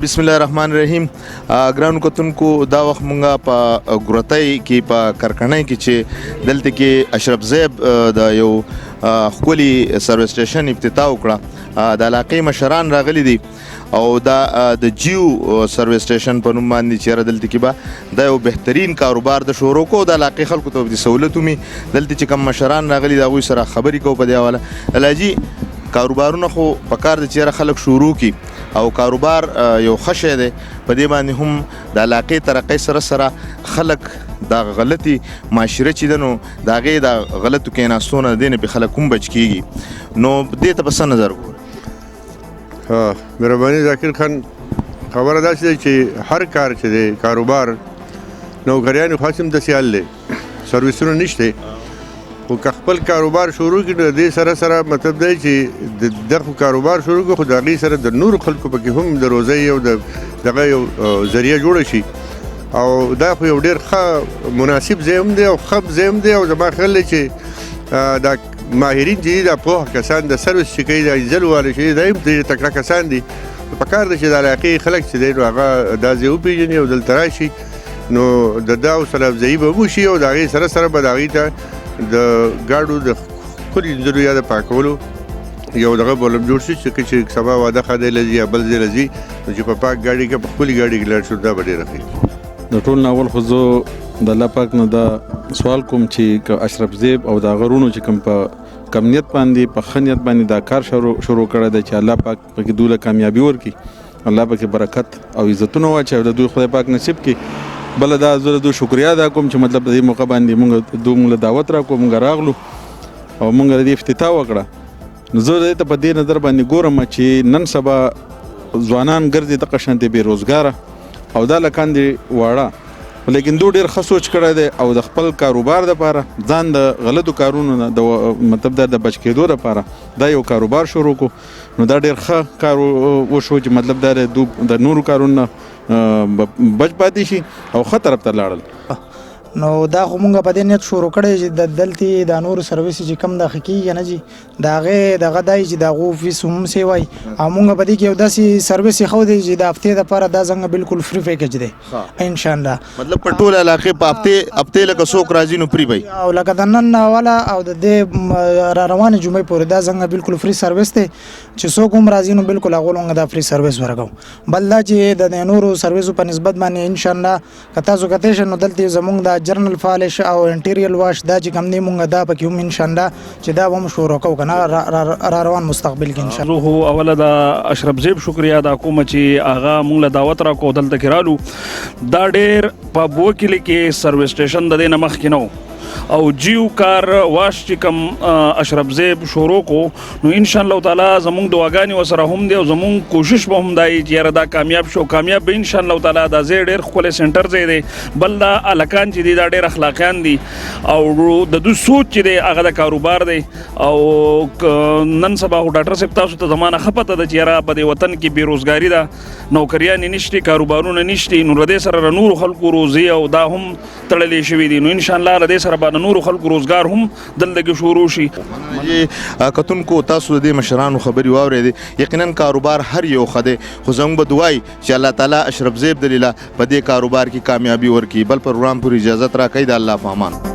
بسم الله الرحمن الرحیم. ګرانو کتونکو دا وخت مونږه په ګورتای کې په کرکنۍ کې چې دلته کې اشرف زیب د یو ښکلي سروس سټیشن افتتاح وکړه. د علاقې مشران راغلي دي او دا د جیو سروس سټیشن په نوم باندې چیرې دلته کې به دا یو بهترین کاروبار د شروع کو د علاقې خلکو ته د سہولت ومي. دلته چې کوم مشران راغلي د هغوی سره خبرې کوو په دې حواله. الحاجي کاروبارونه خو په کار د چیرې خلک شروع کی او کاروبار یو ښه شی دی. په دې باندې هم د علاقې ترقۍ سره سره خلک دا غلطي معاشره چې ده نو د هغې د غلطو کېناستو نه د دې نه پې خلک هم بچ کېږي. نو دې ته په څه نظر ګورو؟ مهرباني ذاکر خان، خبره داسې ده چې هر کار چې دی کاروبار نوکریانو خاص هم داسې حل دی، سروسونه نشته. خو که خپل کاروبار شروع کړي نو د دې سره سره مطلب دی چې د دغه کاروبار شروع کړي خو د هغې سره د نورو خلکو پکې هم د روزۍ او د دغه یو ذریعه جوړه شي. او دا خو یو ډېر ښه مناسب ځای هم دی او ښه ځای هم دی. او زما خیال دی چې دا ماهرین چې دي دا پوهه کسان د سروس چې کوي دا ایزل والا چې دا هم ډېر تکړه کسان دي. په کار ده چې د علاقې خلک چې دی نو هغه دا ځای وپېژني او دلته راشي نو د دا حوصله افزایي به وشي او د هغې سره سره به د هغې ته د ګاډو د ښکلي انځورو یا د پاکولو یو دغه بولم جوړ شي چې سبا واده ښه ځای یا بل ځای له ځي نو چې په پاک ګاډي کې په ښکلي ګاډي کې لاړ شو دا به ډېره ښه. د ټول ناول خو زه د الله پاک نه دا سوال کوم چې که اشرف زیب او د غرونو چې کوم په کم نیت باندې په ښه نیت باندې دا کار شروع کړی دی چې الله پاک پکې دوی له کامیابي ورکړي، الله پکې برکت او عزتونه واچوي او د دوی خدای پاک نصیب کړي. بله دا زه د دوی شکریا ادا کوم چې مطلب د دې موقع باندې موږ له دعوت راکړو، موږ راغلو او موږ د دې افتتاح وکړه. نو زه دې ته په دې نظر باندې ګورم چې نن سبا ځوانان ګرځي دغه شانتې بې روزګاره او دا له کاندې واړه، لیکن دوی ډېر ښه سوچ کړی دی او د خپل کاروبار دپاره ځان د غلطو کارونو نه مطلب د بچ کېدو دپاره دا یو کاروبار شروع کړو. نو دا ډېر ښه کار وشو چې مطلب دا د نورو کارونو نه بچ پاتې شي او ښه طرف ته لاړل. نو دا خو مونږ په دې نیت شروع کړی چې د دلته د نورو سرویس چې کم د کېږي نه جي د هغې دغه دی چې د هغو فیس هم سیوای او مونږ په دې کې یو داسې سرویس یې ښودی چې د هفتې دپاره دا څنګه بالکل فری پیکج دی انشاءالله. مطلب په ټول علاقې په هفتې لکه څوک راځي نو فری وي او لکه د نن اوله او د دې را روانې جمعې پورې دا څنګه بالکل فری سرویس دی چې څوک هم راځي نو بالکل هغو له دا فری سرویس ورکوو. بل دا چې د نورو سرویسو په نسبت باندې انشاءالله که تاسو کتی شئ نو دلته زمونږ د جرنل فالش او انټیریل واش دا چې کوم دی مونږ دا پکې هم انشاءالله چې دا به هم شروع کوو که نه را روان مستقبل کې انشاءالله. زه خو اوله د اشرف زیب شکریا ادا کوم چې هغه مونږ له دعوت راکړو دلته کې رالو. دا ډېر په بو کلي کې سروس سټیشن د دې نه مخکې نه و او جیو کار واش چې کوم اشرف زیب شروع کو نو انشاءالله تعالی زمونږ دعاګانې ورسره هم دی او زمونږ کوشش به هم دی چې یاره دا کامیاب شو. کامیاب به انشاءالله تعالی دا ځای ډېر ښکلی سنټر ځای دی. بل دا هلکان چې دي دا ډېر اخلاقیان دي او د دوی سوچ چې دی هغه د کاروبار دی. او نن سبا خو ډاکټر صاحب تاسو ته زما نه ښه پته ده چې یاره په دې وطن کې بېروزګاري ده، نوکریانې نشتې، کاروبارونه نشتې، نو له دې سره له نورو خلکو روزي او دا هم تړلې شوي دي. نو انشاءالله له دې سره به د نورو خلکو روزګار هم دلته کې شروع شي. کتونکو تاسو د دې مشرانو خبرې واورېدې. یقینا کاروبار هر یو ښه دی خو زموږ به دعا چې الله تعالی اشرف زیب دلیله په دې کاروبار کې کامیابي ورکړي. بل پر وړاندې پورې اجازت راکوي د الله په امان.